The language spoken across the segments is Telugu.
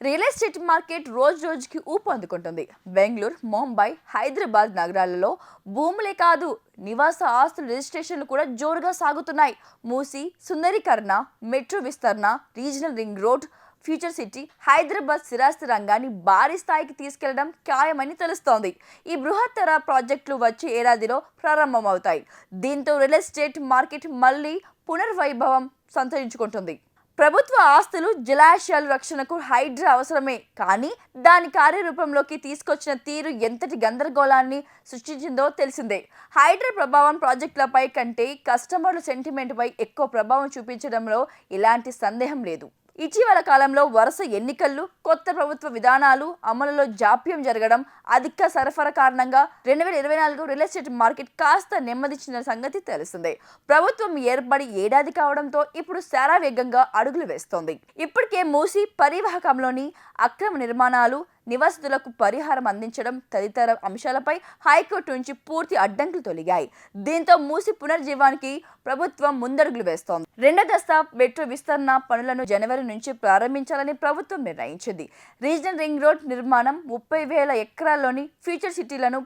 రియల్ ఎస్టేట్ మార్కెట్ రోజు రోజుకి ఊపందుకుంటుంది. బెంగళూరు, ముంబై, హైదరాబాద్ నగరాలలో భూములే కాదు, నివాస ఆస్తుల రిజిస్ట్రేషన్లు కూడా జోరుగా సాగుతున్నాయి. మూసి సుందరీకరణ, మెట్రో విస్తరణ, regional ring road, future city Hyderabad స్థిరాస్తి రంగాన్ని భారీ స్థాయికి తీసుకెళ్లడం ఖాయమని తెలుస్తోంది. ఈ బృహత్తర ప్రాజెక్టులు వచ్చే ఏడాదిలో ప్రారంభమవుతాయి. దీంతో రియల్ ఎస్టేట్ మార్కెట్ మళ్లీ పునర్వైభవం సంతరించుకుంటుంది. ప్రభుత్వ ఆస్తులు, జలాశయాల రక్షణకు హైడ్రా అవసరమే, కానీ దాని కార్యరూపంలోకి తీసుకొచ్చిన తీరు ఎంతటి గందరగోళాన్ని సృష్టించిందో తెలిసిందే. హైడ్రా ప్రభావం ప్రాజెక్టులపై కంటే కస్టమర్ల సెంటిమెంట్పై ఎక్కువ ప్రభావం చూపించడంలో ఎలాంటి సందేహం లేదు. ఇటీవల కాలంలో వరుస ఎన్నికలు, కొత్త ప్రభుత్వ విధానాలు అమలులో జాప్యం జరగడం, అధిక సరఫరా కారణంగా 2024 రియల్ ఎస్టేట్ మార్కెట్ కాస్త నెమ్మదించిన సంగతి తెలిసిందే. ప్రభుత్వం ఏర్పడి ఏడాది కావడంతో ఇప్పుడు సారా వేగంగా అడుగులు వేస్తోంది. ఇప్పటికే మూసి పరివాహకంలోని అక్రమ నిర్మాణాలు, నివాసితులకు పరిహారం అందించడం తదితర అంశాలపై హైకోర్టు నుంచి పూర్తి అడ్డంకులు తొలగాయి. దీంతో మూసి పునర్జీవానికి ప్రభుత్వం ముందడుగులు వేస్తోంది. రెండో దశ మెట్రో విస్తరణ పనులను జనవరి నుంచి ప్రారంభించాలని ప్రభుత్వం నిర్ణయించింది. రీజనల్ రింగ్ రోడ్ నిర్మాణం, 30,000 ఎకరాల్లోని ఫ్యూచర్ సిటీలను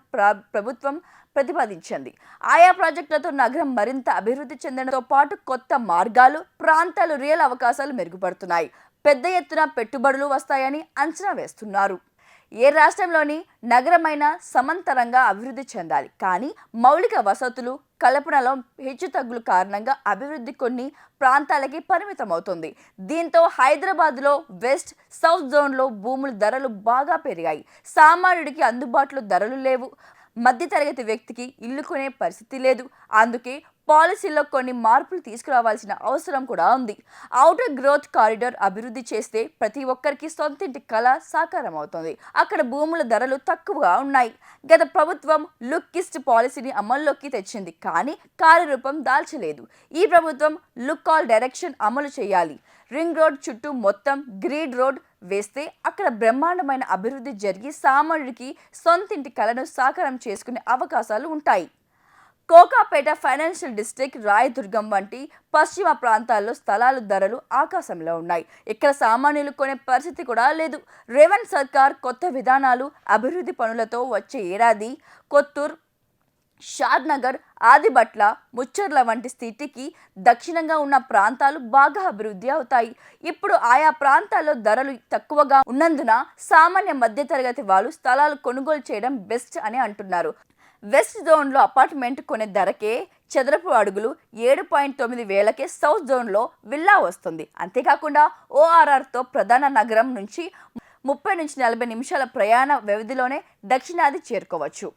ప్రభుత్వం ప్రతిపాదించింది. ఆయా ప్రాజెక్టులతో నగరం మరింత అభివృద్ధి చెందడంతో పాటు కొత్త మార్గాలు, ప్రాంతాలు, రియల్ అవకాశాలు మెరుగుపడుతున్నాయి. పెద్ద ఎత్తున పెట్టుబడులు వస్తాయని అంచనా వేస్తున్నారు. ఏ రాష్ట్రంలోని నగరమైనా సమాంతరంగా అభివృద్ధి చెందాలి, కానీ మౌలిక వసతులు కల్పనలో హెచ్చుతగ్గుల కారణంగా అభివృద్ధి కొన్ని ప్రాంతాలకి పరిమితమవుతుంది. దీంతో హైదరాబాద్లో వెస్ట్, సౌత్ జోన్లో భూముల ధరలు బాగా పెరిగాయి. సామాన్యుడికి అందుబాటులో ధరలు లేవు. మధ్యతరగతి వ్యక్తికి ఇల్లు కొనే పరిస్థితి లేదు. అందుకే పాలసీలో కొన్ని మార్పులు తీసుకురావాల్సిన అవసరం కూడా ఉంది. ఔటర్ గ్రోత్ కారిడార్ అభివృద్ధి చేస్తే ప్రతి ఒక్కరికి సొంతింటి కళ సాకారం అవుతుంది. అక్కడ భూముల ధరలు తక్కువగా ఉన్నాయి. గత ప్రభుత్వం లుక్ ఈస్ట్ పాలసీని అమల్లోకి తెచ్చింది, కానీ కార్యరూపం దాల్చలేదు. ఈ ప్రభుత్వం లుక్ ఆల్ డైరెక్షన్ అమలు చేయాలి. రింగ్ రోడ్ చుట్టూ మొత్తం గ్రీడ్ రోడ్ వేస్తే అక్కడ బ్రహ్మాండమైన అభివృద్ధి జరిగి సామాన్యుడికి సొంతింటి కళను సాకారం చేసుకునే అవకాశాలు ఉంటాయి. కోకాపేట, ఫైనాన్షియల్ డిస్ట్రిక్ట్, రాయదుర్గం వంటి పశ్చిమ ప్రాంతాల్లో స్థలాల ధరలు ఆకాశంలో ఉన్నాయి. ఇక్కడ సామాన్యులు కొనే పరిస్థితి కూడా లేదు. రేవంత్ సర్కార్ కొత్త విధానాలు, అభివృద్ధి పనులతో వచ్చే ఏడాది కొత్తూరు, షాద్నగర్, ఆదిబట్ల, ముచ్చర్ల వంటి స్థితికి దక్షిణంగా ఉన్న ప్రాంతాలు బాగా అభివృద్ధి అవుతాయి. ఇప్పుడు ఆయా ప్రాంతాల్లో ధరలు తక్కువగా ఉన్నందున సామాన్య మధ్యతరగతి వాళ్ళు స్థలాలు కొనుగోలు చేయడం బెస్ట్ అని అంటున్నారు. వెస్ట్ జోన్లో అపార్ట్మెంట్ కొనే ధరకే చదరపు అడుగులు 7.9 వేలకే సౌత్ జోన్లో విల్లా వస్తుంది. అంతేకాకుండా ఓఆర్ఆర్తో ప్రధాన నగరం నుంచి 30 నుంచి 40 నిమిషాల ప్రయాణ వ్యవధిలోనే దక్షిణాది చేరుకోవచ్చు.